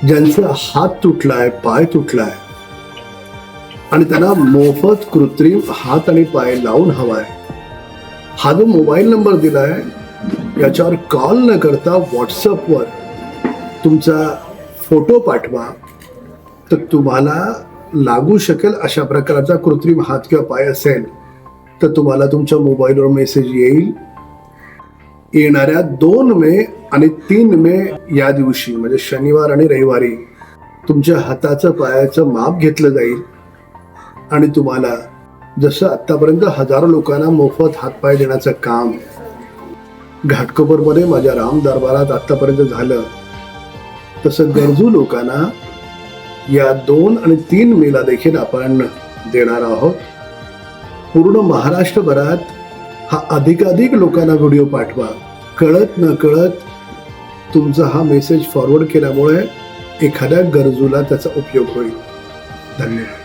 ज्यांचा हात तुटलाय, पाय तुटलाय आणि त्यांना मोफत कृत्रिम हात आणि पाय लावून हवाय, हा जो मोबाईल नंबर दिलाय याच्यावर कॉल न करता व्हॉट्सअपवर तुमचा फोटो पाठवा, तर तुम्हाला लागू शकेल अशा प्रकारचा कृत्रिम हात किंवा पाय असेल तर तुम्हाला तुमच्या मोबाईलवर मेसेज येईल. येणाऱ्या 2 मे आणि 3 मे या दिवशी म्हणजे शनिवार आणि रविवारी तुमच्या हाताचं पायाचं माप घेतलं जाईल आणि तुम्हाला जसं आतापर्यंत हजारो लोकांना मोफत हातपाय देण्याचं काम घाटकोपरमध्ये माझ्या राम दरबारात आतापर्यंत झालं, तसं गरजू लोकांना या 2 आणि 3 मेला देखील आपण देणार आहोत. पूर्ण महाराष्ट्रभरात हा अधिकाधिक लोकांना व्हिडिओ पाठवा. कळत न कळत तुमचा हा मेसेज फॉरवर्ड केल्यामुळे एखाद्या गरजूला त्याचा उपयोग होईल. धन्यवाद.